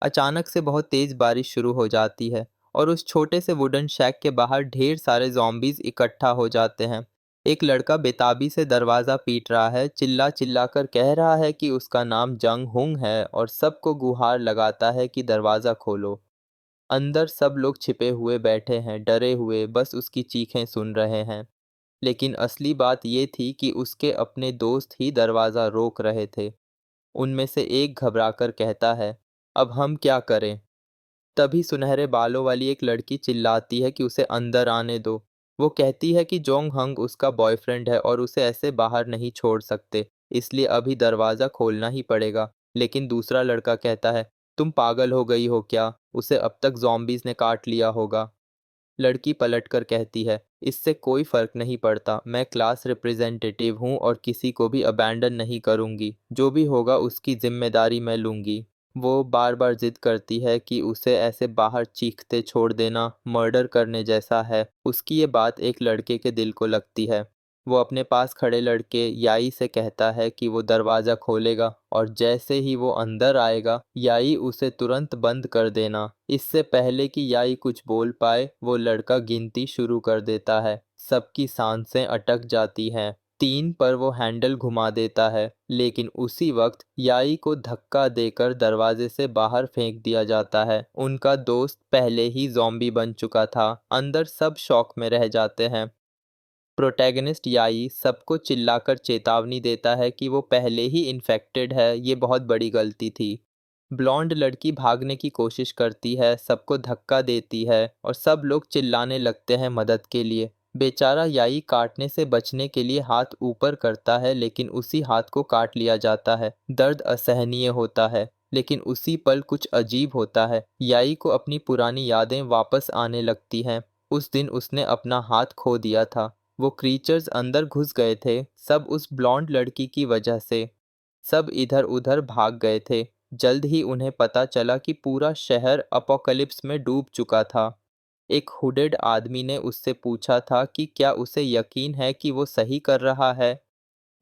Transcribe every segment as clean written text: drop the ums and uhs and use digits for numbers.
अचानक से बहुत तेज बारिश शुरू हो जाती है और उस छोटे से वुडन शैक के बाहर ढेर सारे ज़ॉम्बीज़ इकट्ठा हो जाते हैं। एक लड़का बेताबी से दरवाज़ा पीट रहा है, चिल्ला चिल्ला कर कह रहा है कि उसका नाम जंग हुंग है और सबको गुहार लगाता है कि दरवाज़ा खोलो। अंदर सब लोग छिपे हुए बैठे हैं, डरे हुए, बस उसकी चीखें सुन रहे हैं। लेकिन असली बात ये थी कि उसके अपने दोस्त ही दरवाज़ा रोक रहे थे। उनमें से एक घबराकर कहता है, अब हम क्या करें? तभी सुनहरे बालों वाली एक लड़की चिल्लाती है कि उसे अंदर आने दो। वो कहती है कि जोंग हंग उसका बॉयफ्रेंड है और उसे ऐसे बाहर नहीं छोड़ सकते, इसलिए अभी दरवाज़ा खोलना ही पड़ेगा। लेकिन दूसरा लड़का कहता है, तुम पागल हो गई हो क्या? उसे अब तक ज़ॉम्बीज़ ने काट लिया होगा। लड़की पलटकर कहती है, इससे कोई फर्क नहीं पड़ता, मैं क्लास रिप्रेजेंटेटिव हूँ और किसी को भी अबैंडन नहीं करूँगी, जो भी होगा उसकी जिम्मेदारी मैं लूँगी। वो बार बार जिद करती है कि उसे ऐसे बाहर चीखते छोड़ देना मर्डर करने जैसा है। उसकी ये बात एक लड़के के दिल को लगती है। वो अपने पास खड़े लड़के याई से कहता है कि वो दरवाज़ा खोलेगा और जैसे ही वो अंदर आएगा याई उसे तुरंत बंद कर देना। इससे पहले कि याई कुछ बोल पाए वो लड़का गिनती शुरू कर देता है। सबकी सांसें अटक जाती हैं। 3 पर वो हैंडल घुमा देता है, लेकिन उसी वक्त याई को धक्का देकर दरवाजे से बाहर फेंक दिया जाता है। उनका दोस्त पहले ही ज़ॉम्बी बन चुका था। अंदर सब शॉक में रह जाते हैं। प्रोटैगनिस्ट याई सबको चिल्लाकर चेतावनी देता है कि वो पहले ही इन्फेक्टेड है, ये बहुत बड़ी गलती थी। ब्लॉन्ड लड़की भागने की कोशिश करती है, सबको धक्का देती है और सब लोग चिल्लाने लगते हैं मदद के लिए। बेचारा याई काटने से बचने के लिए हाथ ऊपर करता है, लेकिन उसी हाथ को काट लिया जाता है। दर्द असहनीय होता है, लेकिन उसी पल कुछ अजीब होता है। याई को अपनी पुरानी यादें वापस आने लगती हैं। उस दिन उसने अपना हाथ खो दिया था। वो क्रीचर्स अंदर घुस गए थे, सब उस ब्लॉन्ड लड़की की वजह से। सब इधर उधर भाग गए थे। जल्द ही उन्हें पता चला कि पूरा शहर अपोकलिप्स में डूब चुका था। एक हुडेड आदमी ने उससे पूछा था कि क्या उसे यकीन है कि वो सही कर रहा है।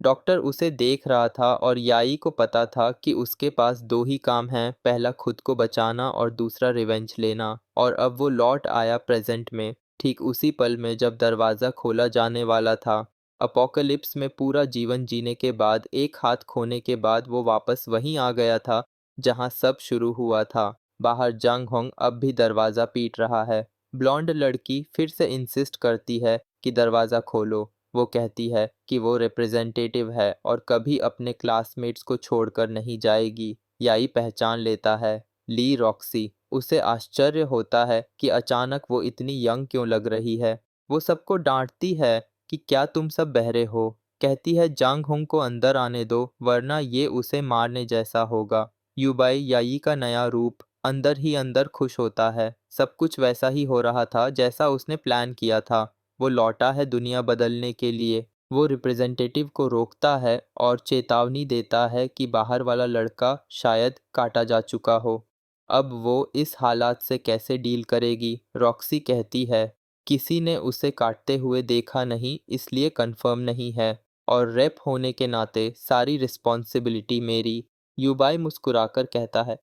डॉक्टर उसे देख रहा था और याई को पता था कि उसके पास दो ही काम हैं, पहला खुद को बचाना और दूसरा रिवेंज लेना। और अब वो लौट आया प्रेजेंट में, ठीक उसी पल में जब दरवाज़ा खोला जाने वाला था। अपोकलिप्स में पूरा जीवन जीने के बाद, एक हाथ खोने के बाद वो वापस वहीं आ गया था जहां सब शुरू हुआ था। बाहर जंग होंग अब भी दरवाज़ा पीट रहा है। ब्लॉन्ड लड़की फिर से इंसिस्ट करती है कि दरवाज़ा खोलो। वो कहती है कि वो रिप्रेजेंटेटिव है और कभी अपने क्लासमेट्स को छोड़कर नहीं जाएगी। याई पहचान लेता है, ली रॉक्सी। उसे आश्चर्य होता है कि अचानक वो इतनी यंग क्यों लग रही है। वो सबको डांटती है कि क्या तुम सब बहरे हो। कहती है जांग होंग को अंदर आने दो, वरना ये उसे मारने जैसा होगा। युबाई याई का नया रूप अंदर ही अंदर खुश होता है। सब कुछ वैसा ही हो रहा था जैसा उसने प्लान किया था। वो लौटा है दुनिया बदलने के लिए। वो रिप्रेजेंटेटिव को रोकता है और चेतावनी देता है कि बाहर वाला लड़का शायद काटा जा चुका हो। अब वो इस हालात से कैसे डील करेगी? रॉक्सी कहती है, किसी ने उसे काटते हुए देखा नहीं, इसलिए कंफर्म नहीं है, और रेप होने के नाते सारी रिस्पॉन्सिबिलिटी मेरी। युबाई मुस्कुराकर कहता है,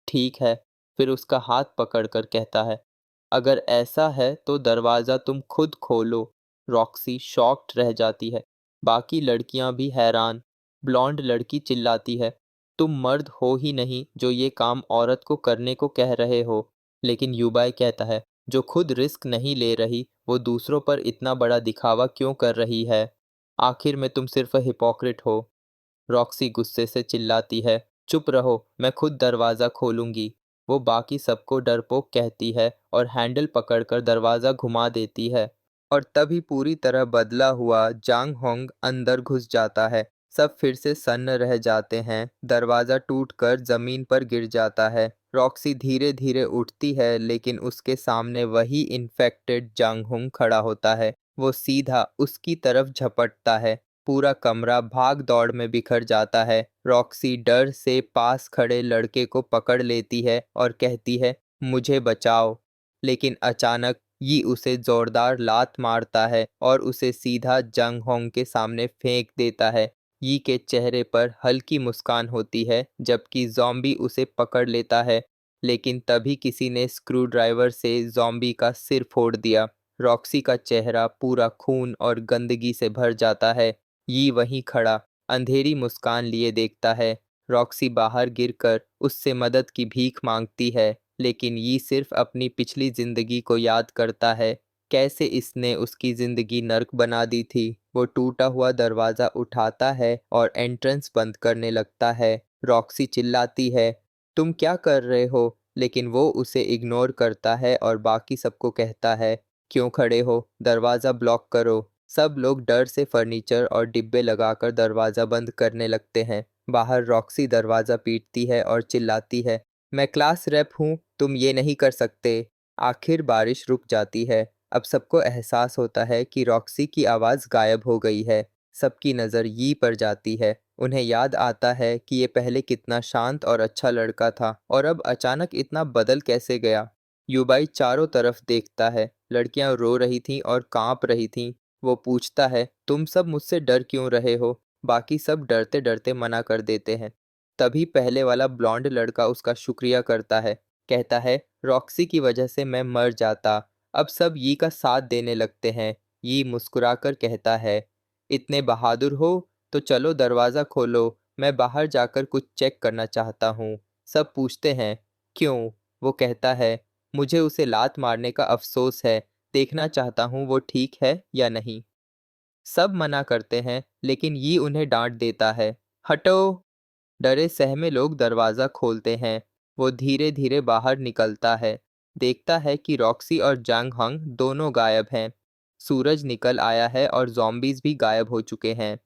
ठीक है। फिर उसका हाथ पकड़कर कहता है, अगर ऐसा है तो दरवाज़ा तुम खुद खोलो। रॉक्सी शॉक्ड रह जाती है। बाकी लड़कियां भी हैरान। ब्लॉन्ड लड़की चिल्लाती है, तुम मर्द हो ही नहीं जो ये काम औरत को करने को कह रहे हो। लेकिन युबाई कहता है, जो खुद रिस्क नहीं ले रही वो दूसरों पर इतना बड़ा दिखावा क्यों कर रही है? आखिर में तुम सिर्फ हिपोक्रिट हो। रॉक्सी गुस्से से चिल्लाती है, चुप रहो, मैं खुद दरवाज़ा खोलूंगी। वो बाकी सबको डरपोक कहती है और हैंडल पकड़कर दरवाज़ा घुमा देती है। और तभी पूरी तरह बदला हुआ जांग होंग अंदर घुस जाता है। सब फिर से सन्न रह जाते हैं। दरवाज़ा टूटकर ज़मीन पर गिर जाता है। रॉक्सी धीरे धीरे उठती है, लेकिन उसके सामने वही इन्फेक्टेड जांग होंग खड़ा होता है। वो सीधा उसकी तरफ झपटता है। पूरा कमरा भाग दौड़ में बिखर जाता है। रॉक्सी डर से पास खड़े लड़के को पकड़ लेती है और कहती है, मुझे बचाओ। लेकिन अचानक यी उसे जोरदार लात मारता है और उसे सीधा जंग होंग के सामने फेंक देता है। यी के चेहरे पर हल्की मुस्कान होती है, जबकि ज़ॉम्बी उसे पकड़ लेता है, लेकिन तभी किसी ने स्क्रू ड्राइवर से ज़ॉम्बी का सिर फोड़ दिया। रॉक्सी का चेहरा पूरा खून और गंदगी से भर जाता है। यी वहीं खड़ा अंधेरी मुस्कान लिए देखता है। रॉक्सी बाहर गिरकर उससे मदद की भीख मांगती है, लेकिन यी सिर्फ अपनी पिछली जिंदगी को याद करता है, कैसे इसने उसकी जिंदगी नर्क बना दी थी। वो टूटा हुआ दरवाजा उठाता है और एंट्रेंस बंद करने लगता है। रॉक्सी चिल्लाती है, तुम क्या कर रहे हो? लेकिन वो उसे इग्नोर करता है और बाकी सबको कहता है, क्यों खड़े हो, दरवाज़ा ब्लॉक करो। सब लोग डर से फर्नीचर और डिब्बे लगाकर दरवाज़ा बंद करने लगते हैं। बाहर रॉक्सी दरवाज़ा पीटती है और चिल्लाती है, मैं क्लास रेप हूँ, तुम ये नहीं कर सकते। आखिर बारिश रुक जाती है। अब सबको एहसास होता है कि रॉक्सी की आवाज़ गायब हो गई है। सबकी नज़र यी पर जाती है। उन्हें याद आता है कि ये पहले कितना शांत और अच्छा लड़का था और अब अचानक इतना बदल कैसे गया। युबाई चारों तरफ देखता है। लड़कियां रो रही थीं और कांप रही थीं। वो पूछता है, तुम सब मुझसे डर क्यों रहे हो? बाकी सब डरते डरते मना कर देते हैं। तभी पहले वाला ब्लॉन्ड लड़का उसका शुक्रिया करता है। कहता है, रॉक्सी की वजह से मैं मर जाता। अब सब यी का साथ देने लगते हैं। यी मुस्कुराकर कहता है, इतने बहादुर हो तो चलो दरवाज़ा खोलो, मैं बाहर जाकर कुछ चेक करना चाहता हूँ। सब पूछते हैं, क्यों? वो कहता है, मुझे उसे लात मारने का अफसोस है, देखना चाहता हूँ वो ठीक है या नहीं। सब मना करते हैं, लेकिन यी उन्हें डांट देता है, हटो। डरे सहमे लोग दरवाज़ा खोलते हैं। वो धीरे धीरे बाहर निकलता है। देखता है कि रॉक्सी और जांग हंग दोनों गायब हैं। सूरज निकल आया है और zombies भी गायब हो चुके हैं।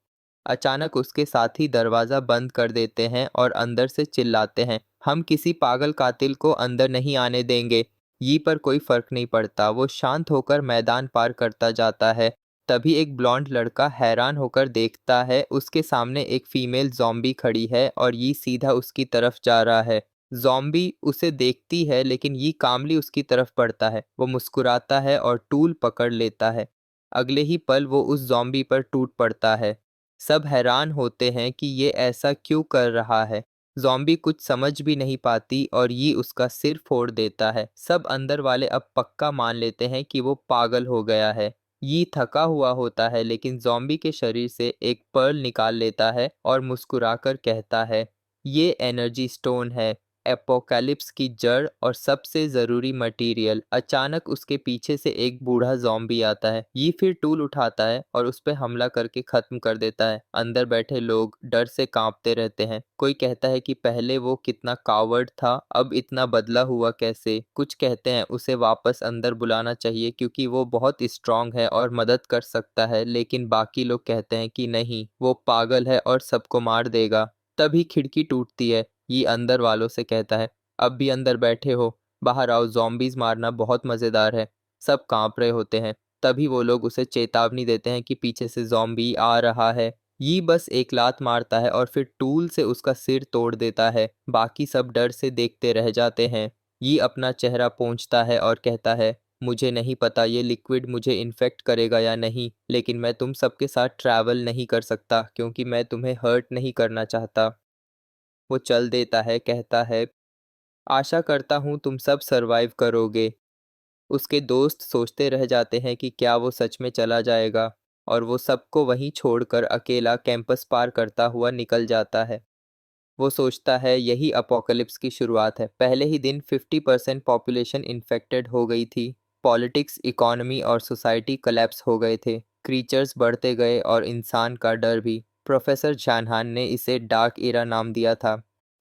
अचानक उसके साथी दरवाज़ा बंद कर देते हैं और अंदर से चिल्लाते हैं, हम किसी पागल कातिल को अंदर नहीं आने देंगे। यी पर कोई फर्क नहीं पड़ता। वो शांत होकर मैदान पार करता जाता है। तभी एक ब्लॉन्ड लड़का हैरान होकर देखता है, उसके सामने एक फीमेल ज़ॉम्बी खड़ी है और यी सीधा उसकी तरफ जा रहा है। ज़ॉम्बी उसे देखती है, लेकिन यी कामली उसकी तरफ बढ़ता है। वो मुस्कुराता है और टूल पकड़ लेता है। अगले ही पल वो उस ज़ॉम्बी पर टूट पड़ता है। सब हैरान होते हैं कि ये ऐसा क्यों कर रहा है। ज़ॉम्बी कुछ समझ भी नहीं पाती और ये उसका सिर फोड़ देता है। सब अंदर वाले अब पक्का मान लेते हैं कि वो पागल हो गया है। ये थका हुआ होता है, लेकिन ज़ॉम्बी के शरीर से एक पर्ल निकाल लेता है और मुस्कुराकर कहता है, ये एनर्जी स्टोन है, एपोकैलिप्स की जड़ और सबसे ज़रूरी मटेरियल। अचानक उसके पीछे से एक बूढ़ा ज़ॉम्बी आता है। ये फिर टूल उठाता है और उस पर हमला करके ख़त्म कर देता है। अंदर बैठे लोग डर से कांपते रहते हैं। कोई कहता है कि पहले वो कितना कावर्ड था, अब इतना बदला हुआ कैसे। कुछ कहते हैं उसे वापस अंदर बुलाना चाहिए क्योंकि वो बहुत स्ट्रांग है और मदद कर सकता है, लेकिन बाकी लोग कहते हैं कि नहीं, वो पागल है और सबको मार देगा। तभी खिड़की टूटती है। ये अंदर वालों से कहता है, अब भी अंदर बैठे हो, बाहर आओ, ज़ॉम्बीज़ मारना बहुत मज़ेदार है। सब कांप रहे होते हैं। तभी वो लोग उसे चेतावनी देते हैं कि पीछे से ज़ॉम्बी आ रहा है। ये बस एक लात मारता है और फिर टूल से उसका सिर तोड़ देता है। बाकी सब डर से देखते रह जाते हैं। ये अपना चेहरा पोंछता है और कहता है, मुझे नहीं पता ये लिक्विड मुझे इन्फेक्ट करेगा या नहीं, लेकिन मैं तुम सबके साथ ट्रैवल नहीं कर सकता क्योंकि मैं तुम्हें हर्ट नहीं करना चाहता। वो चल देता है, कहता है, आशा करता हूँ तुम सब सरवाइव करोगे। उसके दोस्त सोचते रह जाते हैं कि क्या वो सच में चला जाएगा, और वो सबको वहीं छोड़कर अकेला कैंपस पार करता हुआ निकल जाता है। वो सोचता है यही अपोकलिप्स की शुरुआत है। पहले ही दिन 50% पॉपुलेशन इन्फेक्टेड हो गई थी। पॉलिटिक्स, इकोनॉमी और सोसाइटी कोलैप्स हो गए थे। क्रीचर्स बढ़ते गए और इंसान का डर भी। प्रोफेसर जानहान ने इसे डार्क एरा नाम दिया था।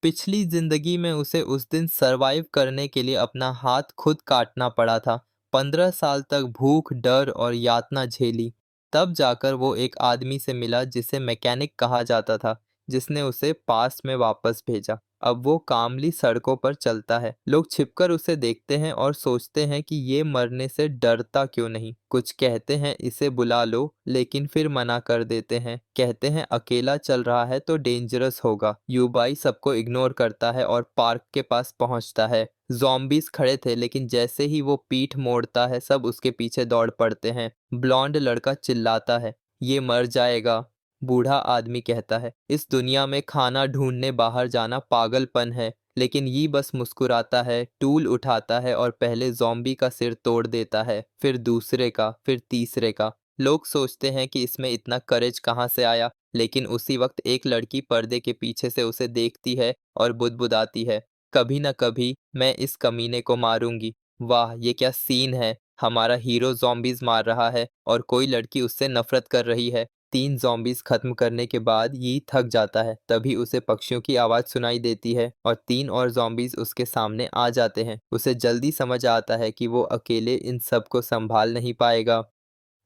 पिछली जिंदगी में उसे उस दिन सरवाइव करने के लिए अपना हाथ खुद काटना पड़ा था। 15 साल तक भूख, डर और यातना झेली। तब जाकर वो एक आदमी से मिला जिसे मैकेनिक कहा जाता था, जिसने उसे पास्ट में वापस भेजा। अब वो कामली सड़कों पर चलता है। लोग छिपकर उसे देखते हैं और सोचते हैं कि ये मरने से डरता क्यों नहीं। कुछ कहते हैं इसे बुला लो, लेकिन फिर मना कर देते हैं। कहते हैं अकेला चल रहा है तो डेंजरस होगा। युबाई सबको इग्नोर करता है और पार्क के पास पहुंचता है। ज़ॉम्बीज खड़े थे, लेकिन जैसे ही वो पीठ मोड़ता है सब उसके पीछे दौड़ पड़ते हैं। ब्लॉन्ड लड़का चिल्लाता है, ये मर जाएगा। बूढ़ा आदमी कहता है, इस दुनिया में खाना ढूंढने बाहर जाना पागलपन है, लेकिन ये बस मुस्कुराता है, टूल उठाता है और पहले ज़ॉम्बी का सिर तोड़ देता है, फिर दूसरे का, फिर तीसरे का। लोग सोचते हैं कि इसमें इतना करेज कहाँ से आया, लेकिन उसी वक्त एक लड़की पर्दे के पीछे से उसे देखती है और बुदबुदाती है, कभी ना कभी मैं इस कमीने को मारूंगी। वाह, ये क्या सीन है। हमारा हीरो ज़ॉम्बीज मार रहा है और कोई लड़की उससे नफरत कर रही है। 3 ज़ॉम्बीज खत्म करने के बाद ये थक जाता है, तभी उसे पक्षियों की आवाज़ सुनाई देती है और 3 और ज़ॉम्बीज उसके सामने आ जाते हैं। उसे जल्दी समझ आता है कि वो अकेले इन सबको संभाल नहीं पाएगा।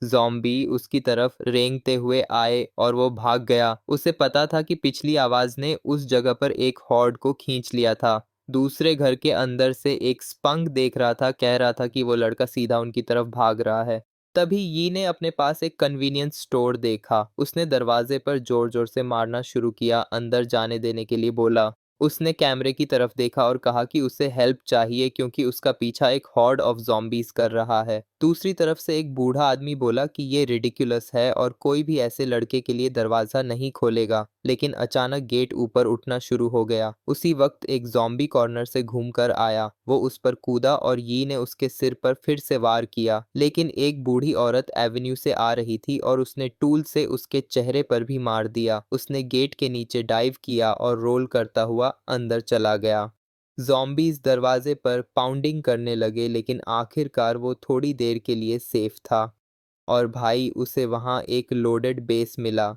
ज़ॉम्बी उसकी तरफ रेंगते हुए आए और वो भाग गया। उसे पता था कि पिछली आवाज़ ने उस जगह पर एक हॉर्ड को खींच लिया था। दूसरे घर के अंदर से एक स्पंक देख रहा था, कह रहा था कि वो लड़का सीधा उनकी तरफ भाग रहा है। तभी यी ने अपने पास एक कन्वीनियंस स्टोर देखा। उसने दरवाजे पर जोर जोर से मारना शुरू किया, अंदर जाने देने के लिए बोला। उसने कैमरे की तरफ देखा और कहा कि उसे हेल्प चाहिए क्योंकि उसका पीछा एक हॉर्ड ऑफ ज़ॉम्बीज कर रहा है। दूसरी तरफ से एक बूढ़ा आदमी बोला कि ये रिडिकुलस है और कोई भी ऐसे लड़के के लिए दरवाजा नहीं खोलेगा। लेकिन अचानक गेट ऊपर उठना शुरू हो गया। उसी वक्त एक ज़ॉम्बी कॉर्नर से घूमकर आया। वो उस पर कूदा और यी ने उसके सिर पर फिर से वार किया, लेकिन एक बूढ़ी औरत एवेन्यू से आ रही थी और उसने टूल से उसके चेहरे पर भी मार दिया। उसने गेट के नीचे डाइव किया और रोल करता हुआ अंदर चला गया। ज़ॉम्बीज दरवाजे पर पाउंडिंग करने लगे, लेकिन आखिरकार वो थोड़ी देर के लिए सेफ था। और भाई, उसे वहाँ एक लोडेड बेस मिला।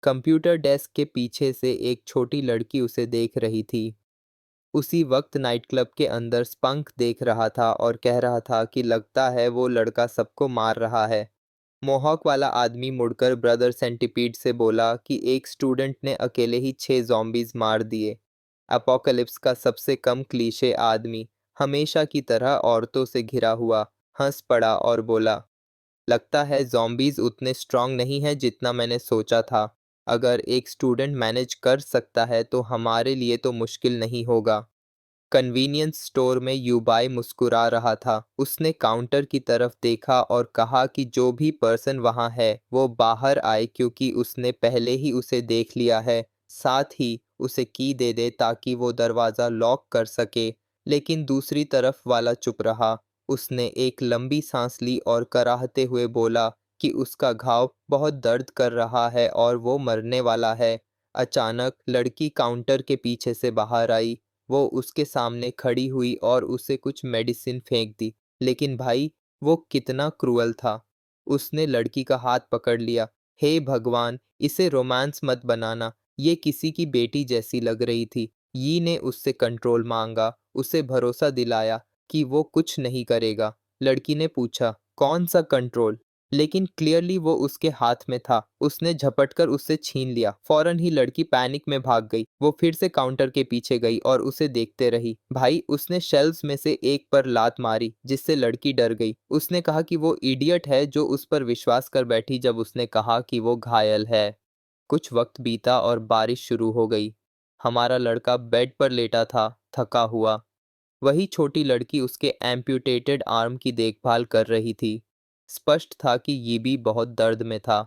कंप्यूटर डेस्क के पीछे से एक छोटी लड़की उसे देख रही थी। उसी वक्त नाइट क्लब के अंदर स्पंक देख रहा था और कह रहा था कि लगता है वो लड़का सबको मार रहा है। मोहॉक वाला आदमी मुड़कर ब्रदर सेंटिपीड से बोला कि एक स्टूडेंट ने अकेले ही 6 ज़ॉम्बीज मार दिए। अपोकलिप्स का सबसे कम क्लीशे आदमी, हमेशा की तरह औरतों से घिरा हुआ, हंस पड़ा और बोला, लगता है ज़ॉम्बीज उतने स्ट्रांग नहीं है जितना मैंने सोचा था। अगर एक स्टूडेंट मैनेज कर सकता है तो हमारे लिए तो मुश्किल नहीं होगा। कन्वीनियंस स्टोर में यूबाई मुस्कुरा रहा था। उसने काउंटर की तरफ देखा और कहा कि जो भी पर्सन वहाँ है वो बाहर आए क्योंकि उसने पहले ही उसे देख लिया है। साथ ही उसे की दे दे ताकि वो दरवाज़ा लॉक कर सके। लेकिन दूसरी तरफ वाला चुप रहा। उसने एक लंबी सांस ली और कराहते हुए बोला कि उसका घाव बहुत दर्द कर रहा है और वो मरने वाला है। अचानक लड़की काउंटर के पीछे से बाहर आई। वो उसके सामने खड़ी हुई और उसे कुछ मेडिसिन फेंक दी। लेकिन भाई, वो कितना क्रूअल था। उसने लड़की का हाथ पकड़ लिया। हे भगवान, इसे रोमांस मत बनाना। ये किसी की बेटी जैसी लग रही थी। यी ने उससे कंट्रोल मांगा, उसे भरोसा दिलाया कि वो कुछ नहीं करेगा। लड़की ने पूछा, कौन सा कंट्रोल? लेकिन क्लियरली वो उसके हाथ में था। उसने झपटकर उससे छीन लिया। फौरन ही लड़की पैनिक में भाग गई। वो फिर से काउंटर के पीछे गई और उसे देखते रही। भाई, उसने शेल्व्स में से एक पर लात मारी जिससे लड़की डर गई। उसने कहा कि वो इडियट है जो उस पर विश्वास कर बैठी जब उसने कहा कि वो घायल है। कुछ वक्त बीता और बारिश शुरू हो गई। हमारा लड़का बेड पर लेटा था, थका हुआ। वही छोटी लड़की उसके एम्प्यूटेटेड आर्म की देखभाल कर रही थी। स्पष्ट था कि ये भी बहुत दर्द में था।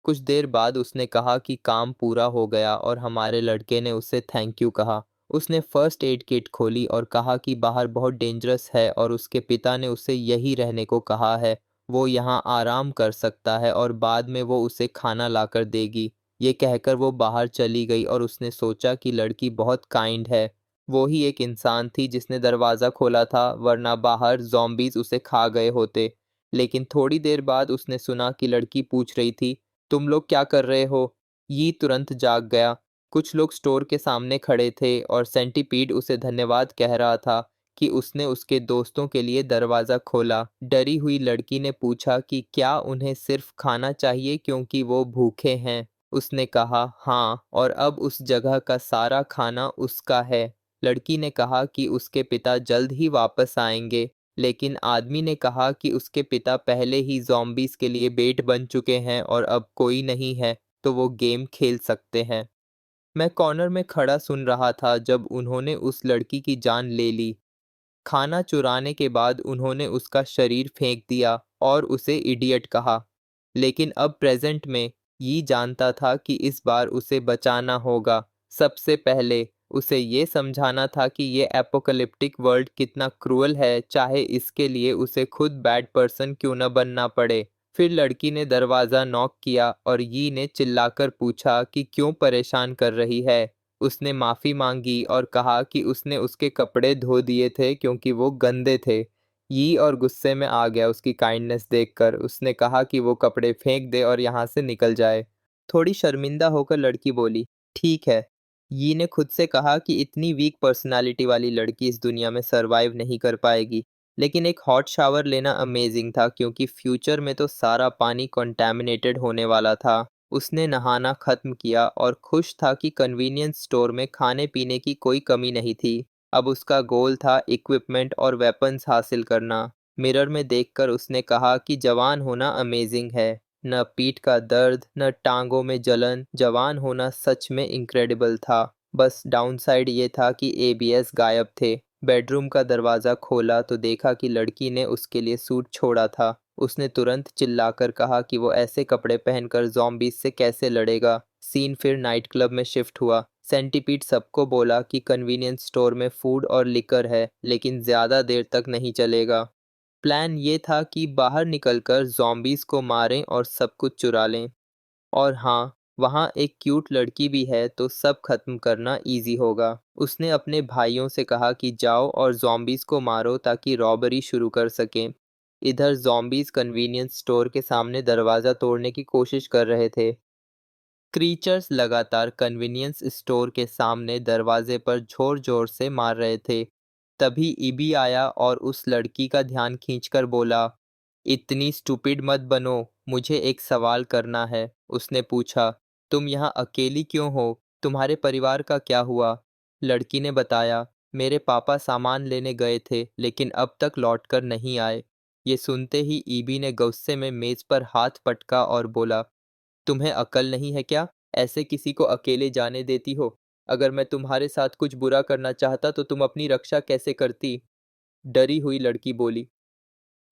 कुछ देर बाद उसने कहा कि काम पूरा हो गया और हमारे लड़के ने उससे थैंक यू कहा। उसने फर्स्ट एड किट खोली और कहा कि बाहर बहुत डेंजरस है और उसके पिता ने उसे यही रहने को कहा है। वो यहाँ आराम कर सकता है और बाद में वो उसे खाना लाकर देगी। ये कहकर वो बाहर चली गई और उसने सोचा कि लड़की बहुत काइंड है। वो ही एक इंसान थी जिसने दरवाज़ा खोला था, वरना बाहर ज़ॉम्बीज उसे खा गए होते। लेकिन थोड़ी देर बाद उसने सुना कि लड़की पूछ रही थी, तुम लोग क्या कर रहे हो? यी तुरंत जाग गया। कुछ लोग स्टोर के सामने खड़े थे और सेंटीपीड उसे धन्यवाद कह रहा था कि उसने उसके दोस्तों के लिए दरवाज़ा खोला। डरी हुई लड़की ने पूछा कि क्या उन्हें सिर्फ खाना चाहिए क्योंकि वो भूखे हैं। उसने कहा हाँ, और अब उस जगह का सारा खाना उसका है। लड़की ने कहा कि उसके पिता जल्द ही वापस आएंगे, लेकिन आदमी ने कहा कि उसके पिता पहले ही ज़ॉम्बीज के लिए बेट बन चुके हैं और अब कोई नहीं है तो वो गेम खेल सकते हैं। मैं कॉर्नर में खड़ा सुन रहा था जब उन्होंने उस लड़की की जान ले ली। खाना चुराने के बाद उन्होंने उसका शरीर फेंक दिया और उसे इडियट कहा। लेकिन अब प्रेजेंट में ये जानता था कि इस बार उसे बचाना होगा। सबसे पहले उसे ये समझाना था कि ये एपोकलिप्टिक वर्ल्ड कितना क्रूअल है, चाहे इसके लिए उसे खुद बैड पर्सन क्यों न बनना पड़े। फिर लड़की ने दरवाज़ा नॉक किया और यी ने चिल्लाकर पूछा कि क्यों परेशान कर रही है। उसने माफ़ी मांगी और कहा कि उसने उसके कपड़े धो दिए थे क्योंकि वो गंदे थे। यी और गुस्से में आ गया उसकी काइंडनेस देखकर। उसने कहा कि वो कपड़े फेंक दे और यहाँ से निकल जाए। थोड़ी शर्मिंदा होकर लड़की बोली, ठीक है। यी ने खुद से कहा कि इतनी वीक पर्सनालिटी वाली लड़की इस दुनिया में सरवाइव नहीं कर पाएगी। लेकिन एक हॉट शावर लेना अमेजिंग था क्योंकि फ्यूचर में तो सारा पानी कंटेमिनेटेड होने वाला था। उसने नहाना खत्म किया और खुश था कि कन्वीनियंस स्टोर में खाने पीने की कोई कमी नहीं थी। अब उसका गोल था इक्विपमेंट और वेपन्स हासिल करना। मिरर में देखकर उसने कहा कि जवान होना अमेजिंग है। न पीठ का दर्द, न टांगों में जलन। जवान होना सच में इनक्रेडिबल था। बस डाउनसाइड ये था कि एबीएस गायब थे। बेडरूम का दरवाज़ा खोला तो देखा कि लड़की ने उसके लिए सूट छोड़ा था। उसने तुरंत चिल्लाकर कहा कि वो ऐसे कपड़े पहनकर ज़ॉम्बीज़ से कैसे लड़ेगा। सीन फिर नाइट क्लब में शिफ्ट हुआ। सेंटीपीड सबको बोला कि कन्वीनियंस स्टोर में फूड और लिकर है, लेकिन ज़्यादा देर तक नहीं चलेगा। प्लान ये था कि बाहर निकलकर ज़ॉम्बीज़ को मारें और सब कुछ चुरा लें। और हाँ, वहाँ एक क्यूट लड़की भी है तो सब खत्म करना इजी होगा। उसने अपने भाइयों से कहा कि जाओ और ज़ॉम्बीज़ को मारो ताकि रॉबरी शुरू कर सकें। इधर ज़ॉम्बीज़ कन्वीनियंस स्टोर के सामने दरवाज़ा तोड़ने की कोशिश कर रहे थे। क्रीचर्स लगातार कन्वीनियंस स्टोर के सामने दरवाजे पर जोर जोर से मार रहे थे। तभी इबी आया और उस लड़की का ध्यान खींचकर बोला, इतनी स्टूपिड मत बनो, मुझे एक सवाल करना है। उसने पूछा, तुम यहाँ अकेली क्यों हो? तुम्हारे परिवार का क्या हुआ? लड़की ने बताया, मेरे पापा सामान लेने गए थे लेकिन अब तक लौटकर नहीं आए। ये सुनते ही ईबी ने गुस्से में मेज पर हाथ पटका और बोला, तुम्हें अकल नहीं है क्या? ऐसे किसी को अकेले जाने देती हो? अगर मैं तुम्हारे साथ कुछ बुरा करना चाहता तो तुम अपनी रक्षा कैसे करती? डरी हुई लड़की बोली,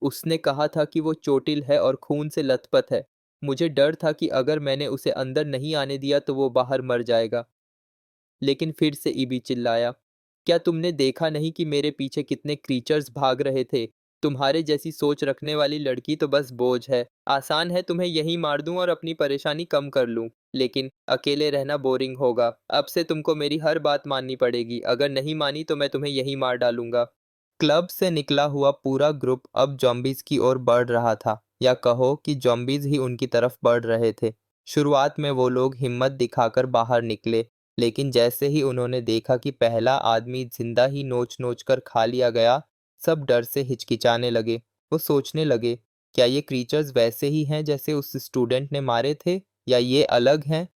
उसने कहा था कि वो चोटिल है और खून से लथपथ है। मुझे डर था कि अगर मैंने उसे अंदर नहीं आने दिया तो वो बाहर मर जाएगा। लेकिन फिर से ईबी चिल्लाया, क्या तुमने देखा नहीं कि मेरे पीछे कितने क्रीचर्स भाग रहे थे? तुम्हारे जैसी सोच रखने वाली लड़की तो बस बोझ है। आसान है तुम्हें यहीं मार दूं और अपनी परेशानी कम कर लूं, लेकिन अकेले रहना बोरिंग होगा। अब से तुमको मेरी हर बात माननी पड़ेगी। अगर नहीं मानी तो मैं तुम्हें यहीं मार डालूंगा। क्लब से निकला हुआ पूरा ग्रुप अब जॉम्बीज की ओर बढ़ रहा था, या कहो कि जॉम्बीज ही उनकी तरफ बढ़ रहे थे। शुरुआत में वो लोग हिम्मत दिखाकर बाहर निकले, लेकिन जैसे ही उन्होंने देखा कि पहला आदमी जिंदा ही नोच नोच कर खा लिया गया, सब डर से हिचकिचाने लगे। वो सोचने लगे, क्या ये क्रीचर्स वैसे ही हैं जैसे उस स्टूडेंट ने मारे थे, या ये अलग हैं?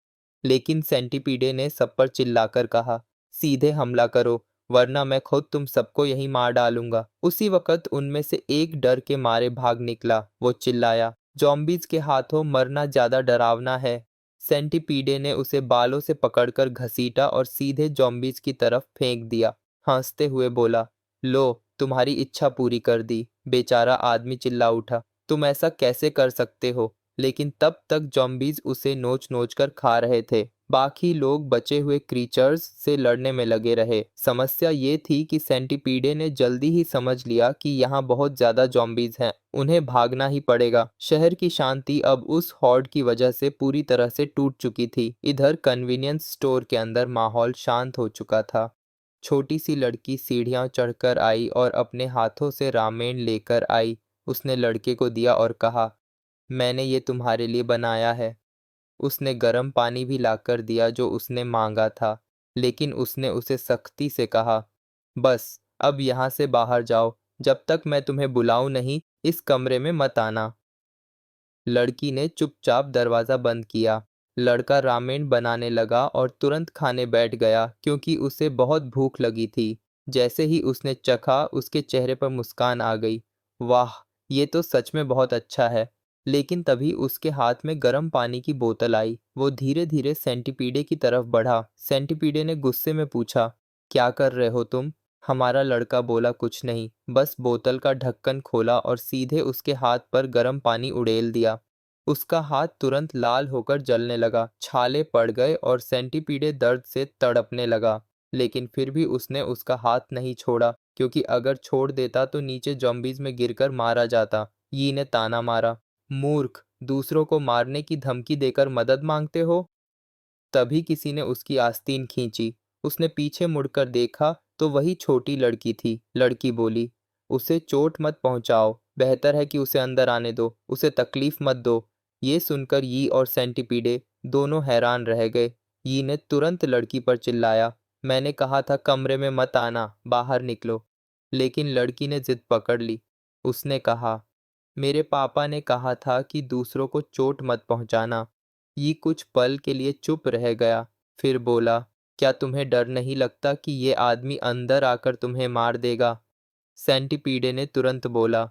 लेकिन सेंटीपीडे ने सब पर चिल्लाकर कहा, सीधे हमला करो, वरना मैं खुद तुम सबको यहीं मार डालूंगा। उसी वक्त उनमें से एक डर के मारे भाग निकला। वो चिल्लाया, जॉम्बीज के हाथों मरना ज्यादा डरावना है। सेंटीपीडे ने उसे बालों से पकड़कर घसीटा और सीधे जॉम्बीज की तरफ फेंक दिया। हंसते हुए बोला, लो, तुम्हारी इच्छा पूरी कर दी। बेचारा आदमी चिल्ला उठा, तुम ऐसा कैसे कर सकते हो? लेकिन तब तक जॉम्बीज उसे नोच नोच कर खा रहे थे। बाकी लोग बचे हुए क्रीचर्स से लड़ने में लगे रहे। समस्या ये थी कि सेंटीपीडे ने जल्दी ही समझ लिया कि यहाँ बहुत ज्यादा जॉम्बीज हैं, उन्हें भागना ही पड़ेगा। शहर की शांति अब उस हॉर्ड की वजह से पूरी तरह से टूट चुकी थी। इधर कन्वीनियंस स्टोर के अंदर माहौल शांत हो चुका था। छोटी सी लड़की सीढ़ियां चढ़कर आई और अपने हाथों से रामेन लेकर आई। उसने लड़के को दिया और कहा, मैंने ये तुम्हारे लिए बनाया है। उसने गर्म पानी भी लाकर दिया जो उसने मांगा था, लेकिन उसने उसे सख्ती से कहा, बस अब यहाँ से बाहर जाओ, जब तक मैं तुम्हें बुलाऊं नहीं इस कमरे में मत आना। लड़की ने चुपचाप दरवाजा बंद किया। लड़का रामेन बनाने लगा और तुरंत खाने बैठ गया क्योंकि उसे बहुत भूख लगी थी। जैसे ही उसने चखा उसके चेहरे पर मुस्कान आ गई। वाह, ये तो सच में बहुत अच्छा है। लेकिन तभी उसके हाथ में गर्म पानी की बोतल आई। वो धीरे धीरे सेंटीपीडे की तरफ बढ़ा। सेंटीपीडे ने गुस्से में पूछा, क्या कर रहे हो तुम? हमारा लड़का बोला, कुछ नहीं, बस बोतल का ढक्कन खोला और सीधे उसके हाथ पर गर्म पानी उड़ेल दिया। उसका हाथ तुरंत लाल होकर जलने लगा, छाले पड़ गए और सेंटीपीडे दर्द से तड़पने लगा। लेकिन फिर भी उसने उसका हाथ नहीं छोड़ा, क्योंकि अगर छोड़ देता तो नीचे जॉम्बीज में गिरकर मारा जाता। यी ने ताना मारा, मूर्ख, दूसरों को मारने की धमकी देकर मदद मांगते हो। तभी किसी ने उसकी आस्तीन खींची। उसने पीछे मुड़कर देखा तो वही छोटी लड़की थी। लड़की बोली, उसे चोट मत पहुंचाओ, बेहतर है कि उसे अंदर आने दो, उसे तकलीफ मत दो। ये सुनकर यी और सेंटीपीडे दोनों हैरान रह गए। यी ने तुरंत लड़की पर चिल्लाया, मैंने कहा था कमरे में मत आना, बाहर निकलो। लेकिन लड़की ने जिद पकड़ ली। उसने कहा, मेरे पापा ने कहा था कि दूसरों को चोट मत पहुंचाना। ये कुछ पल के लिए चुप रह गया, फिर बोला, क्या तुम्हें डर नहीं लगता कि ये आदमी अंदर आकर तुम्हें मार देगा? सेंटीपीडे ने तुरंत बोला,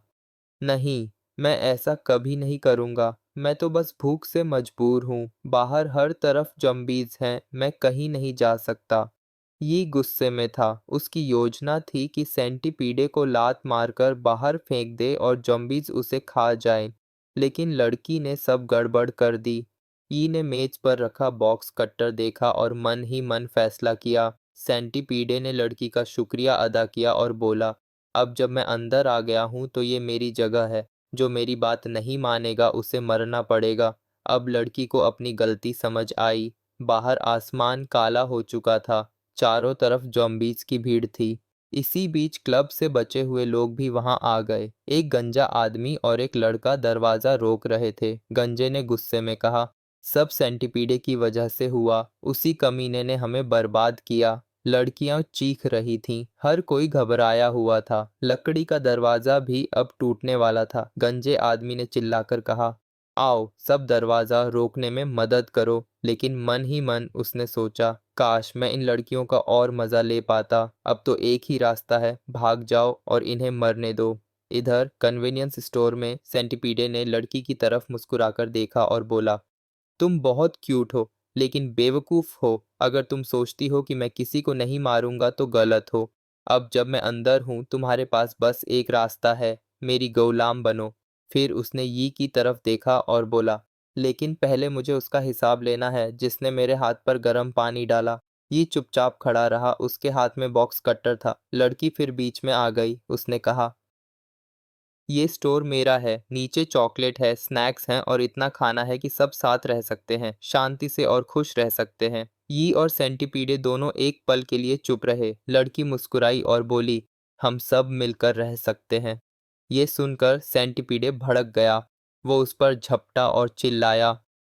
नहीं, मैं ऐसा कभी नहीं करूंगा। मैं तो बस भूख से मजबूर हूँ। बाहर हर तरफ जॉम्बीज हैं, मैं कहीं नहीं जा सकता। ये गुस्से में था। उसकी योजना थी कि सेंटीपीडे को लात मारकर बाहर फेंक दे और जॉम्बीज उसे खा जाएं। लेकिन लड़की ने सब गड़बड़ कर दी। यी ने मेज पर रखा बॉक्स कट्टर देखा और मन ही मन फैसला किया। सेंटीपीडे ने लड़की का शुक्रिया अदा किया और बोला, अब जब मैं अंदर आ गया हूं तो ये मेरी जगह है। जो मेरी बात नहीं मानेगा उसे मरना पड़ेगा। अब लड़की को अपनी गलती समझ आई। बाहर आसमान काला हो चुका था। चारों तरफ जॉम्बीज की भीड़ थी। इसी बीच क्लब से बचे हुए लोग भी वहां आ गए। एक गंजा आदमी और एक लड़का दरवाजा रोक रहे थे। गंजे ने गुस्से में कहा, सब सेंटीपीडे की वजह से हुआ। उसी कमीने ने हमें बर्बाद किया। लड़कियां चीख रही थीं। हर कोई घबराया हुआ था। लकड़ी का दरवाजा भी अब टूटने वाला था। गंजे आदमी ने चिल्लाकर कहा, आओ सब दरवाजा रोकने में मदद करो। लेकिन मन ही मन उसने सोचा, काश मैं इन लड़कियों का और मजा ले पाता। अब तो एक ही रास्ता है, भाग जाओ और इन्हें मरने दो। इधर कन्वीनियंस स्टोर में सेंटीपीडे ने लड़की की तरफ मुस्कुराकर देखा और बोला, तुम बहुत क्यूट हो, लेकिन बेवकूफ हो। अगर तुम सोचती हो कि मैं किसी को नहीं मारूंगा तो गलत हो। अब जब मैं अंदर हूं तुम्हारे पास बस एक रास्ता है, मेरी गुलाम बनो। फिर उसने यी की तरफ देखा और बोला, लेकिन पहले मुझे उसका हिसाब लेना है जिसने मेरे हाथ पर गर्म पानी डाला। ये चुपचाप खड़ा रहा। उसके हाथ में बॉक्स कट्टर था। लड़की फिर बीच में आ गई। उसने कहा, ये स्टोर मेरा है। नीचे चॉकलेट है, स्नैक्स हैं और इतना खाना है कि सब साथ रह सकते हैं, शांति से और खुश रह सकते हैं। यी और सेंटीपीडे दोनों एक पल के लिए चुप रहे। लड़की मुस्कुराई और बोली, हम सब मिलकर रह सकते हैं। ये सुनकर सेंटीपीडे भड़क गया। वो उस पर झपटा और चिल्लाया,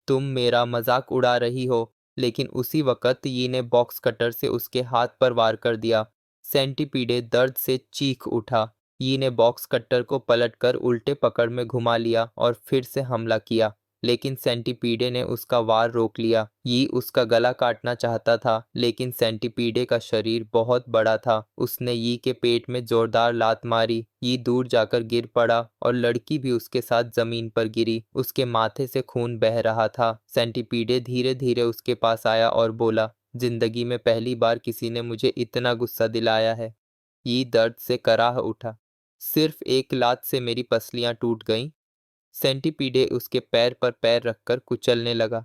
तुम मेरा मजाक उड़ा रही हो। लेकिन उसी वक्त यी ने बॉक्स कटर से उसके हाथ पर वार कर दिया। सेंटीपीडे दर्द से चीख उठा। यी ने बॉक्स कट्टर को पलटकर उल्टे पकड़ में घुमा लिया और फिर से हमला किया। लेकिन सेंटीपीडे ने उसका वार रोक लिया। यी उसका गला काटना चाहता था, लेकिन सेंटीपीडे का शरीर बहुत बड़ा था। उसने यी के पेट में जोरदार लात मारी। यी दूर जाकर गिर पड़ा और लड़की भी उसके साथ जमीन पर गिरी। उसके माथे से खून बह रहा था। सेंटीपीडे धीरे धीरे उसके पास आया और बोला, जिंदगी में पहली बार किसी ने मुझे इतना गुस्सा दिलाया है। यी दर्द से कराह उठा। सिर्फ एक लात से मेरी पसलियां टूट गईं। सेंटीपीडे उसके पैर पर पैर रखकर कुचलने लगा।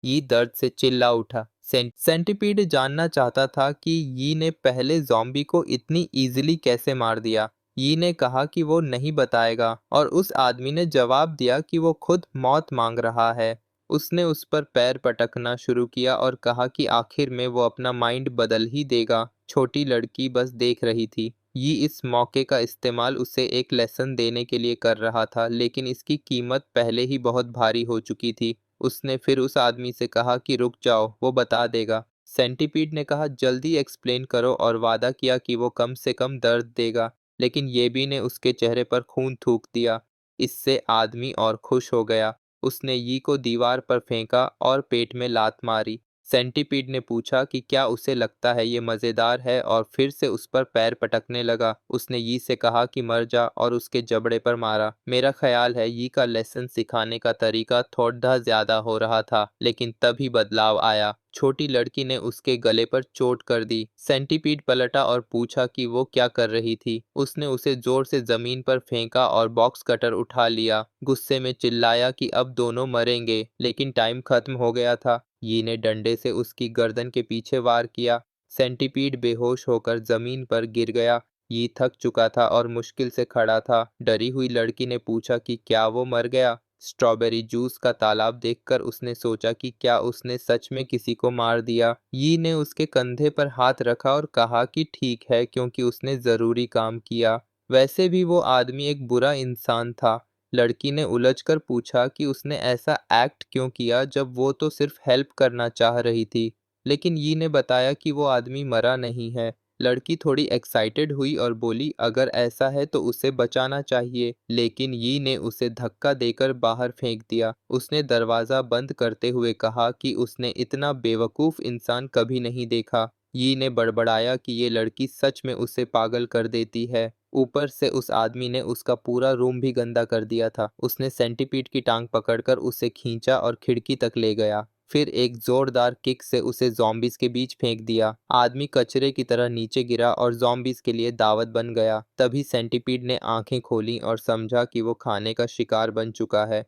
यी दर्द से चिल्ला उठा। सेंटीपीड जानना चाहता था कि यी ने पहले जॉम्बी को इतनी इजीली कैसे मार दिया। यी ने कहा कि वो नहीं बताएगा और उस आदमी ने जवाब दिया कि वो खुद मौत मांग रहा है। उसने उस पर पैर पटकना शुरू किया और कहा कि आखिर में वो अपना माइंड बदल ही देगा। छोटी लड़की बस देख रही थी। ये इस मौके का इस्तेमाल उसे एक लेसन देने के लिए कर रहा था, लेकिन इसकी कीमत पहले ही बहुत भारी हो चुकी थी। उसने फिर उस आदमी से कहा कि रुक जाओ, वो बता देगा। सेंटीपीड ने कहा, जल्दी एक्सप्लेन करो, और वादा किया कि वो कम से कम दर्द देगा। लेकिन येबी ने उसके चेहरे पर खून थूक दिया। इससे आदमी और खुश हो गया। उसने यी को दीवार पर फेंका और पेट में लात मारी। सेंटीपीड ने पूछा कि क्या उसे लगता है ये मज़ेदार है, और फिर से उस पर पैर पटकने लगा। उसने यी से कहा कि मर जा और उसके जबड़े पर मारा। मेरा ख्याल है यी का लेसन सिखाने का तरीका थोड़ा ज्यादा हो रहा था, लेकिन तभी बदलाव आया। छोटी लड़की ने उसके गले पर चोट कर दी। सेंटीपीड पलटा और पूछा कि वो क्या कर रही थी। उसने उसे जोर से जमीन पर फेंका और बॉक्स कटर उठा लिया। गुस्से में चिल्लाया कि अब दोनों मरेंगे, लेकिन टाइम खत्म हो गया था। यी ने डंडे से उसकी गर्दन के पीछे वार किया। सेंटीपीड बेहोश होकर जमीन पर गिर गया। ये थक चुका था और मुश्किल से खड़ा था। डरी हुई लड़की ने पूछा कि क्या वो मर गया। स्ट्रॉबेरी जूस का तालाब देखकर उसने सोचा कि क्या उसने सच में किसी को मार दिया। यी ने उसके कंधे पर हाथ रखा और कहा कि ठीक है, क्योंकि उसने जरूरी काम किया। वैसे भी वो आदमी एक बुरा इंसान था। लड़की ने उलझकर पूछा कि उसने ऐसा एक्ट क्यों किया जब वो तो सिर्फ हेल्प करना चाह रही थी। लेकिन यी ने बताया कि वो आदमी मरा नहीं है। लड़की थोड़ी एक्साइटेड हुई और बोली, अगर ऐसा है तो उसे बचाना चाहिए। लेकिन यी ने उसे धक्का देकर बाहर फेंक दिया। उसने दरवाजा बंद करते हुए कहा कि उसने इतना बेवकूफ इंसान कभी नहीं देखा। यी ने बड़बड़ाया कि ये लड़की सच में उसे पागल कर देती है। ऊपर से उस आदमी ने उसका पूरा रूम भी गंदा कर दिया था। उसने सेंटीपीड की टांग पकड़कर उसे खींचा और खिड़की तक ले गया। फिर एक जोरदार किक से उसे ज़ॉम्बीज के बीच फेंक दिया। आदमी कचरे की तरह नीचे गिरा और ज़ॉम्बीज के लिए दावत बन गया। तभी सेंटीपीड ने आंखें खोली और समझा कि वो खाने का शिकार बन चुका है।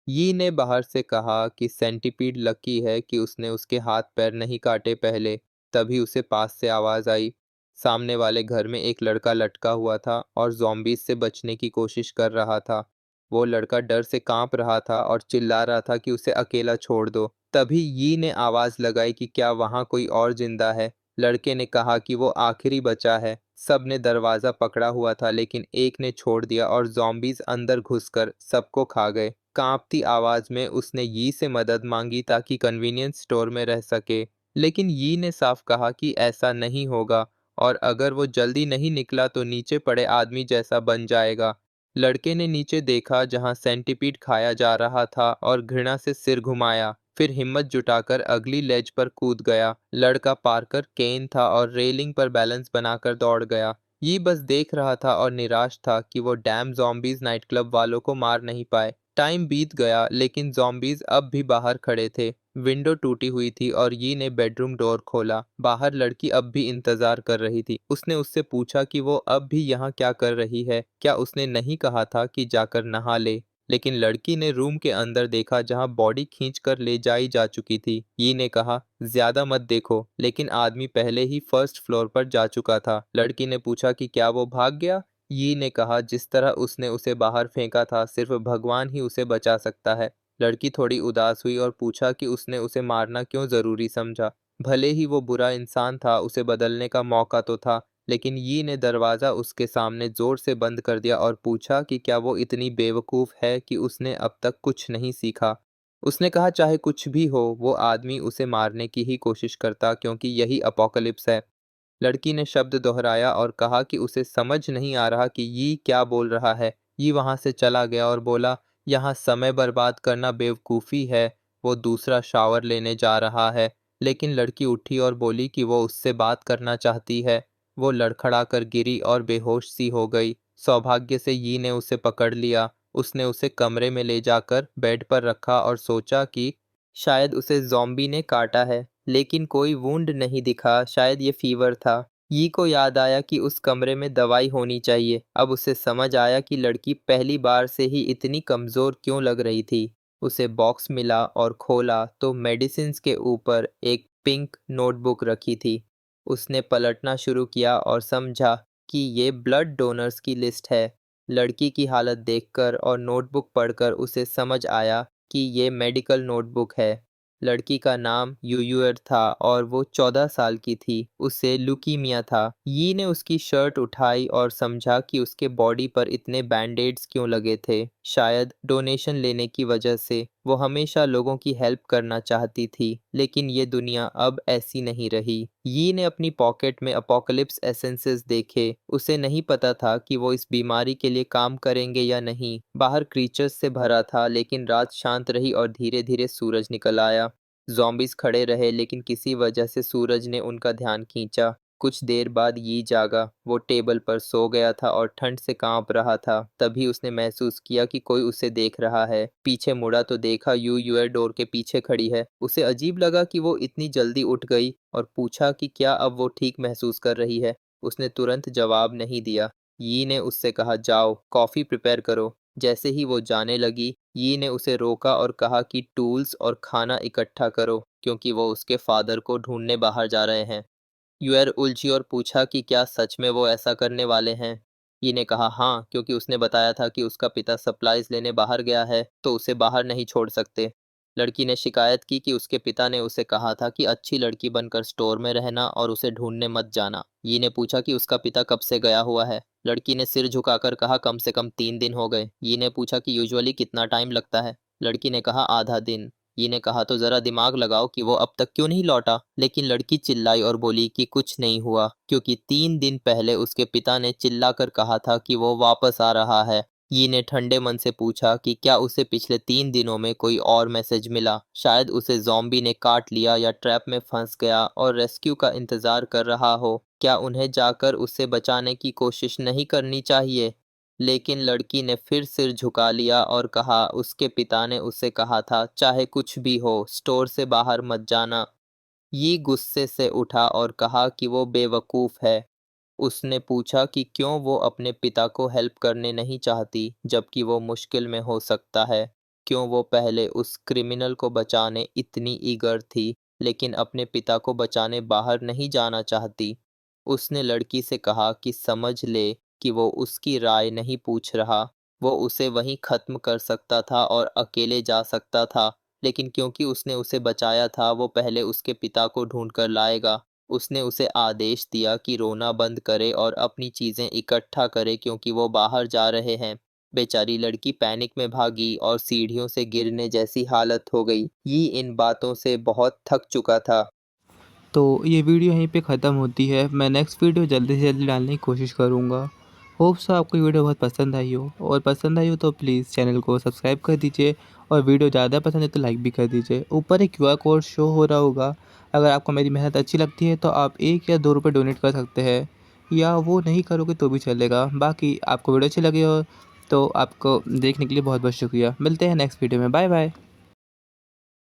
यी ने बाहर से कहा कि सेंटीपीड लकी है कि उसने उसके हाथ पैर नहीं काटे पहले। तभी उसे पास से आवाज आई। सामने वाले घर में एक लड़का लटका हुआ था और ज़ॉम्बीज से बचने की कोशिश कर रहा था। वो लड़का डर से कांप रहा था और चिल्ला रहा था कि उसे अकेला छोड़ दो। तभी यी ने आवाज लगाई कि क्या वहां कोई और जिंदा है। लड़के ने कहा कि वो आखिरी बचा है। सब ने दरवाजा पकड़ा हुआ था, लेकिन एक ने छोड़ दिया और ज़ॉम्बीज अंदर घुसकर सबको खा गए। कांपती आवाज में उसने यी से मदद मांगी ताकि कन्वीनियंस स्टोर में रह सके। लेकिन यी ने साफ कहा कि ऐसा नहीं होगा और अगर वो जल्दी नहीं निकला तो नीचे पड़े आदमी जैसा बन जाएगा। लड़के ने नीचे देखा जहां सेंटीपीड खाया जा रहा था और घृणा से सिर घुमाया। फिर हिम्मत जुटाकर अगली लेज पर कूद गया। लड़का पार्कर केन था और रेलिंग पर बैलेंस बनाकर दौड़ गया। ये बस देख रहा था और निराश था कि वो डैम ज़ॉम्बीज नाइट क्लब वालों को मार नहीं पाए। टाइम बीत गया, लेकिन ज़ॉम्बीज अब भी बाहर खड़े थे। विंडो टूटी हुई थी और यी ने बेडरूम डोर खोला। बाहर लड़की अब भी इंतजार कर रही थी। उसने उससे पूछा कि वो अब भी यहाँ क्या कर रही है। क्या उसने नहीं कहा था कि जाकर नहा ले। लेकिन लड़की ने रूम के अंदर देखा जहां बॉडी खींचकर ले जाई जा चुकी थी। यी ने कहा, ज्यादा मत देखो। लेकिन आदमी पहले ही फर्स्ट फ्लोर पर जा चुका था। लड़की ने पूछा कि क्या वो भाग गया। यी ने कहा, जिस तरह उसने उसे बाहर फेंका था सिर्फ भगवान ही उसे बचा सकता है। लड़की थोड़ी उदास हुई और पूछा कि उसने उसे मारना क्यों जरूरी समझा। भले ही वो बुरा इंसान था, उसे बदलने का मौका तो था। लेकिन यी ने दरवाजा उसके सामने जोर से बंद कर दिया और पूछा कि क्या वो इतनी बेवकूफ है कि उसने अब तक कुछ नहीं सीखा। उसने कहा, चाहे कुछ भी हो, वो आदमी उसे मारने की ही कोशिश करता, क्योंकि यही अपोकलिप्स है। लड़की ने शब्द दोहराया और कहा कि उसे समझ नहीं आ रहा कि ये क्या बोल रहा है। ये वहां से चला गया और बोला, यहाँ समय बर्बाद करना बेवकूफ़ी है। वो दूसरा शावर लेने जा रहा है। लेकिन लड़की उठी और बोली कि वो उससे बात करना चाहती है। वो लड़खड़ा कर गिरी और बेहोश सी हो गई। सौभाग्य से यी ने उसे पकड़ लिया। उसने उसे कमरे में ले जाकर बेड पर रखा और सोचा कि शायद उसे ज़ॉम्बी ने काटा है। लेकिन कोई वुंड नहीं दिखा, शायद ये फीवर था। यी को याद आया कि उस कमरे में दवाई होनी चाहिए। अब उसे समझ आया कि लड़की पहली बार से ही इतनी कमज़ोर क्यों लग रही थी। उसे बॉक्स मिला और खोला तो मेडिसिन्स के ऊपर एक पिंक नोटबुक रखी थी। उसने पलटना शुरू किया और समझा कि ये ब्लड डोनर्स की लिस्ट है। लड़की की हालत देखकर और नोटबुक पढ़कर उसे समझ आया कि ये मेडिकल नोटबुक है। लड़की का नाम यूयूर था और वो 14 साल की थी। उसे लुकीमिया था। यी ने उसकी शर्ट उठाई और समझा कि उसके बॉडी पर इतने बैंडेड्स क्यों लगे थे। शायद डोनेशन लेने की वजह से। वो हमेशा लोगों की हेल्प करना चाहती थी, लेकिन ये दुनिया अब ऐसी नहीं रही। यी ने अपनी पॉकेट में अपोकलिप्स एसेंसेस देखे। उसे नहीं पता था कि वो इस बीमारी के लिए काम करेंगे या नहीं। बाहर क्रीचर्स से भरा था, लेकिन रात शांत रही और धीरे धीरे सूरज निकल आया। ज़ॉम्बीज खड़े रहे, लेकिन किसी वजह से सूरज ने उनका ध्यान खींचा। कुछ देर बाद यी जागा। वो टेबल पर सो गया था और ठंड से कांप रहा था। तभी उसने महसूस किया कि कोई उसे देख रहा है। पीछे मुड़ा तो देखा यू यूर डोर के पीछे खड़ी है। उसे अजीब लगा कि वो इतनी जल्दी उठ गई और पूछा कि क्या अब वो ठीक महसूस कर रही है। उसने तुरंत जवाब नहीं दिया। यी ने उससे कहा, जाओ कॉफ़ी प्रिपेयर करो। जैसे ही वो जाने लगी, यी ने उसे रोका और कहा कि टूल्स और खाना इकट्ठा करो, क्योंकि वो उसके फादर को ढूंढने बाहर जा रहे हैं। युएर उलझी और पूछा कि क्या सच में वो ऐसा करने वाले हैं। यी ने कहा हाँ, क्योंकि उसने बताया था कि उसका पिता सप्लाईज लेने बाहर गया है तो उसे बाहर नहीं छोड़ सकते। लड़की ने शिकायत की कि उसके पिता ने उसे कहा था कि अच्छी लड़की बनकर स्टोर में रहना और उसे ढूंढने मत जाना। यी ने पूछा कि उसका पिता कब से गया हुआ है। लड़की ने सिर झुकाकर कहा कम से कम 3 दिन हो गए। यी ने पूछा कि यूजुअली कितना टाइम लगता है। लड़की ने कहा आधा दिन। यी ने कहा तो जरा दिमाग लगाओ कि वो अब तक क्यों नहीं लौटा। लेकिन लड़की चिल्लाई और बोली कि कुछ नहीं हुआ, क्योंकि 3 दिन पहले उसके पिता ने चिल्लाकर कहा था कि वो वापस आ रहा है। यी ने ठंडे मन से पूछा कि क्या उसे पिछले 3 दिनों में कोई और मैसेज मिला। शायद उसे ज़ॉम्बी ने काट लिया या ट्रैप में फंस गया और रेस्क्यू का इंतजार कर रहा हो। क्या उन्हें जाकर उसे बचाने की कोशिश नहीं करनी चाहिए? लेकिन लड़की ने फिर सिर झुका लिया और कहा उसके पिता ने उसे कहा था चाहे कुछ भी हो स्टोर से बाहर मत जाना। ये गुस्से से उठा और कहा कि वो बेवकूफ़ है। उसने पूछा कि क्यों वो अपने पिता को हेल्प करने नहीं चाहती जबकि वो मुश्किल में हो सकता है। क्यों वो पहले उस क्रिमिनल को बचाने इतनी ईगर थी लेकिन अपने पिता को बचाने बाहर नहीं जाना चाहती। उसने लड़की से कहा कि समझ ले कि वो उसकी राय नहीं पूछ रहा। वो उसे वहीं ख़त्म कर सकता था और अकेले जा सकता था, लेकिन क्योंकि उसने उसे बचाया था वो पहले उसके पिता को ढूंढ कर लाएगा। उसने उसे आदेश दिया कि रोना बंद करे और अपनी चीज़ें इकट्ठा करे क्योंकि वो बाहर जा रहे हैं। बेचारी लड़की पैनिक में भागी और सीढ़ियों से गिरने जैसी हालत हो गई। ये इन बातों से बहुत थक चुका था। तो ये वीडियो यहीं पे ख़त्म होती है। मैं नेक्स्ट वीडियो जल्दी से जल्दी डालने की कोशिश करूँगा। होप सो आपको ये वीडियो बहुत पसंद आई हो, और पसंद आई हो तो प्लीज़ चैनल को सब्सक्राइब कर दीजिए, और वीडियो ज़्यादा पसंद है तो लाइक भी कर दीजिए। ऊपर एक क्यूआर कोड शो हो रहा होगा। अगर आपको मेरी मेहनत अच्छी लगती है तो आप 1 या 2 रुपये डोनेट कर सकते हैं, या वो नहीं करोगे तो भी चलेगा। बाकी आपको वीडियो अच्छी लगी हो तो आपको देखने के लिए बहुत बहुत शुक्रिया। मिलते हैं नेक्स्ट वीडियो में। Bye bye.